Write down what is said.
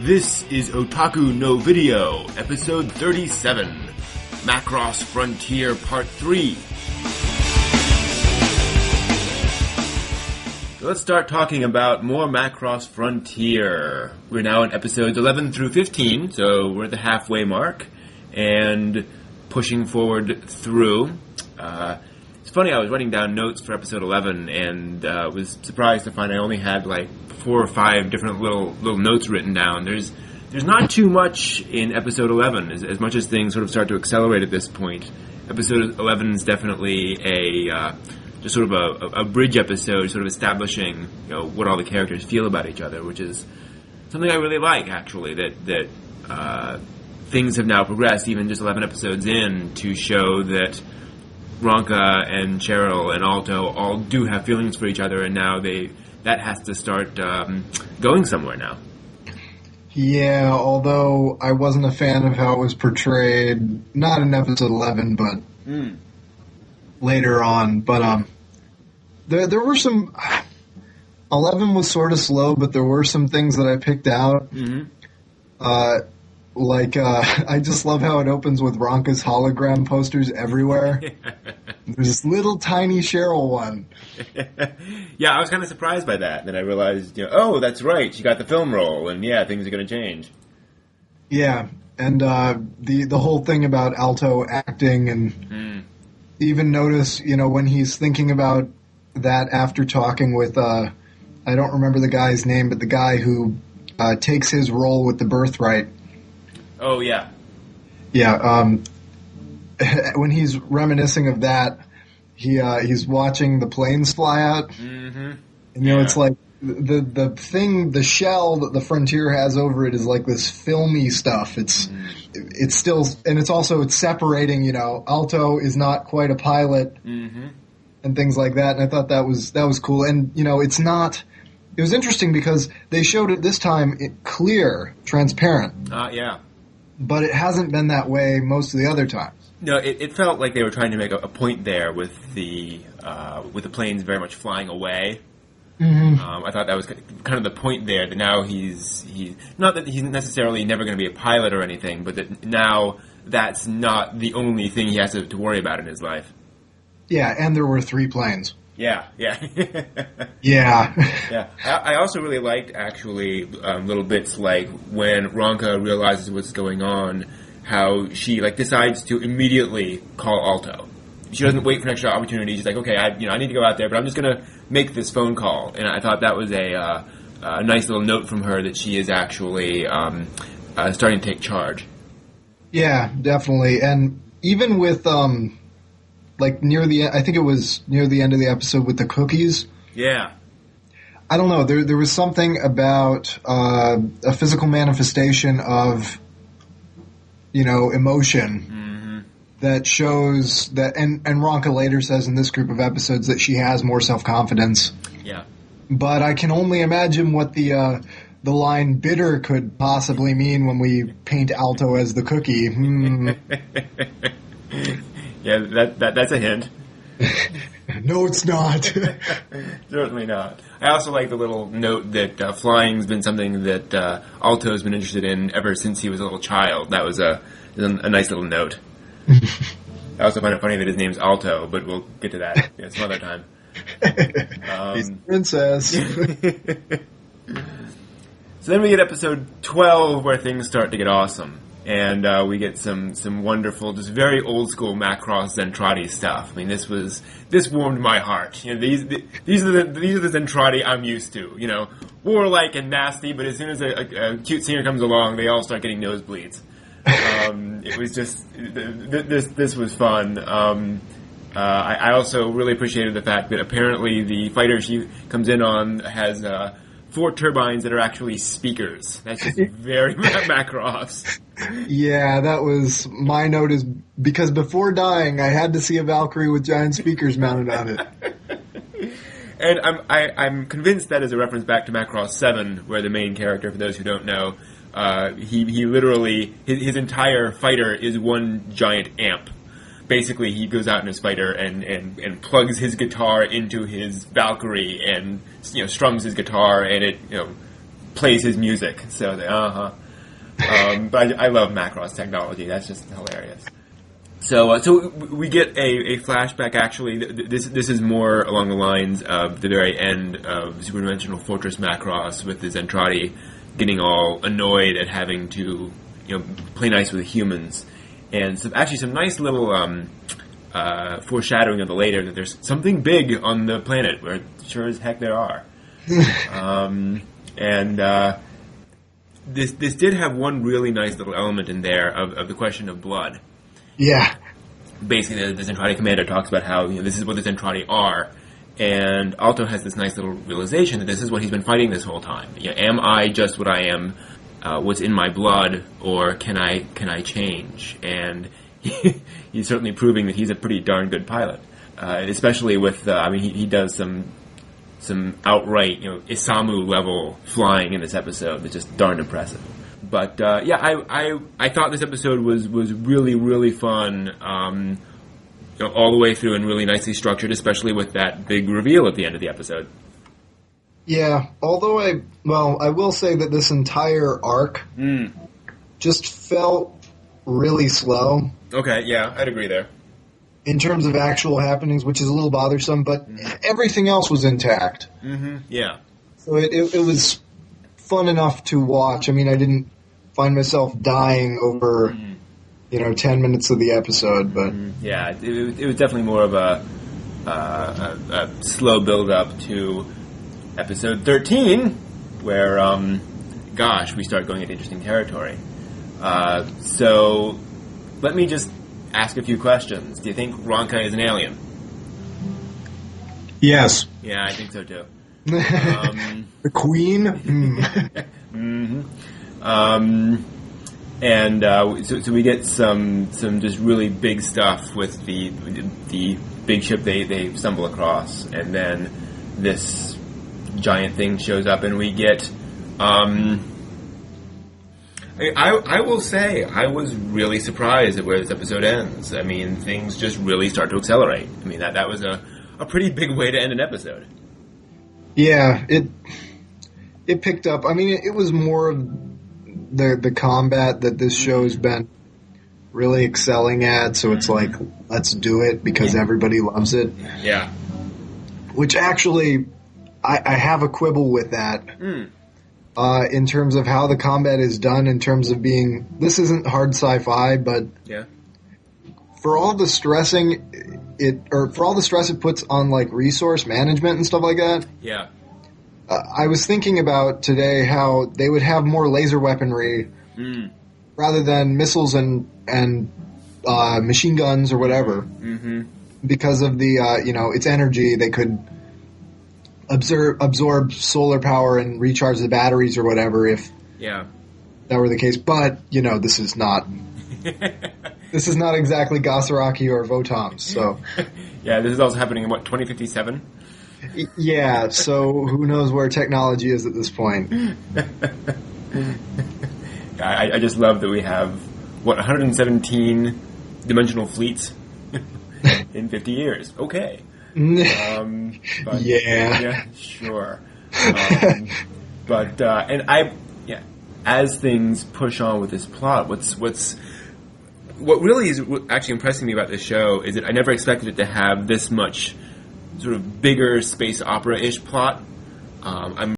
This is Otaku no Video, episode 37, Macross Frontier Part 3. So let's start talking about more Macross Frontier. We're now in episodes 11 through 15, so we're at the halfway mark, and pushing forward through. It's funny, I was writing down notes for episode 11, and was surprised to find I only had like 4 or 5 different little notes written down. There's not too much in episode 11, as much as things sort of start to accelerate at this point. Episode 11 is definitely just sort of a bridge episode, sort of establishing, what all the characters feel about each other, which is something I really like, actually, that things have now progressed, even just 11 episodes in, to show that Ranka and Sheryl and Alto all do have feelings for each other, and now that has to start going somewhere now. Yeah, although I wasn't a fan of how it was portrayed, not in episode 11, but later on. But there were some... 11 was sort of slow, but there were some things that I picked out. Mm-hmm. I just love how it opens with Ranka's hologram posters everywhere. There's this little tiny Sheryl one. Yeah, I was kind of surprised by that. Then I realized, oh, that's right, she got the film role, and yeah, things are going to change. Yeah, and the whole thing about Alto acting, and even notice, when he's thinking about that after talking with, I don't remember the guy's name, but the guy who takes his role with the birthright. Oh, yeah. Yeah, when he's reminiscing of that, he's watching the planes fly out. Mm-hmm. And, it's like the thing, the shell that the Frontier has over it is like this filmy stuff. It's still, and it's separating, Alto is not quite a pilot and things like that. And I thought that was cool. And, it's not, it was interesting because they showed it this time clear, transparent. Yeah. But it hasn't been that way most of the other times. No, it felt like they were trying to make a point there with the planes very much flying away. Mm-hmm. I thought that was kind of the point there, that now he's not that he's necessarily never going to be a pilot or anything, but that now that's not the only thing he has to worry about in his life. Yeah, and there were 3 planes. Yeah. Yeah. Yeah. I also really liked, actually, little bits like when Ranka realizes what's going on, how she decides to immediately call Alto. She doesn't wait for an extra opportunity. She's like, okay, I need to go out there, but I'm just going to make this phone call. And I thought that was a nice little note from her that she is actually starting to take charge. Yeah, definitely. And even with near the end, I think it was near the end of the episode with the cookies. Yeah. I don't know. There was something about a physical manifestation of, emotion that shows that, and Ranka later says in this group of episodes that she has more self-confidence. Yeah. But I can only imagine what the line bitter could possibly mean when we paint Alto as the cookie. Yeah, that's a hint. No, it's not. Certainly not. I also like the little note that flying's been something that Alto's been interested in ever since he was a little child. That was a nice little note. I also find it funny that his name's Alto, but we'll get to that some other time. He's a princess. So then we get episode 12, where things start to get awesome. And we get some wonderful, just very old school Macross Zentradi stuff. I mean, this warmed my heart. These are the Zentradi I'm used to. Warlike and nasty, but as soon as a cute singer comes along, they all start getting nosebleeds. It was just this was fun. I also really appreciated the fact that apparently the fighter she comes in on has 4 turbines that are actually speakers. That's just very Macross. Yeah, that was my note, is because before dying, I had to see a Valkyrie with giant speakers mounted on it. And I'm convinced that is a reference back to Macross 7, where the main character, for those who don't know, he literally, his entire fighter is one giant amp. Basically, he goes out in his fighter and plugs his guitar into his Valkyrie and strums his guitar, and it plays his music. So, but I love Macross technology. That's just hilarious. So we get a flashback. Actually, this is more along the lines of the very end of Superdimensional Fortress Macross, with the Zentradi getting all annoyed at having to, play nice with the humans, and some nice little foreshadowing of the later that there's something big on the planet, where sure as heck there are. This did have one really nice little element in there of the question of blood. Yeah. Basically, the Zentradi commander talks about how this is what the Zentradi are, and Alto has this nice little realization that this is what he's been fighting this whole time. Am I just what I am? What's in my blood, or can I change? And he's certainly proving that he's a pretty darn good pilot, especially with he does some outright Isamu level flying in this episode that's just darn impressive. But I thought this episode was really, really fun, all the way through, and really nicely structured, especially with that big reveal at the end of the episode. Yeah, although I will say that this entire arc just felt really slow. Okay, yeah, I'd agree there. In terms of actual happenings, which is a little bothersome, but everything else was intact. Mm-hmm, yeah. So it was fun enough to watch. I mean, I didn't find myself dying over, 10 minutes of the episode, but... Yeah, it was definitely more of a slow build-up to episode 13, where, we start going into interesting territory. So, let me just ask a few questions. Do you think Ranka is an alien? Yes. Yeah, I think so, too. The Queen? Mm-hmm. So we get some just really big stuff with the big ship they stumble across, and then this giant thing shows up, and we get I will say I was really surprised at where this episode ends. I mean, things just really start to accelerate. I mean, that was a pretty big way to end an episode. Yeah, it picked up. I mean, it was more of the combat that this show's been really excelling at, so it's like, let's do it because everybody loves it. Yeah. Which actually, I have a quibble with that. In terms of how the combat is done, in terms of being, this isn't hard sci-fi, but for all the stressing for all the stress it puts on like resource management and stuff like that. Yeah. I was thinking about today how they would have more laser weaponry rather than missiles and machine guns or whatever. Mm-hmm. Because of the its energy, they could absorb solar power and recharge the batteries or whatever if that were the case. But this is not this is not exactly Gasaraki or Votoms. So yeah, this is also happening in 2057. Yeah, so who knows where technology is at this point. I just love that we have 117 dimensional fleets in 50 years. Okay. But, yeah, sure. As things push on with this plot, what really is actually impressing me about this show is that I never expected it to have this much sort of bigger space opera-ish plot. I'm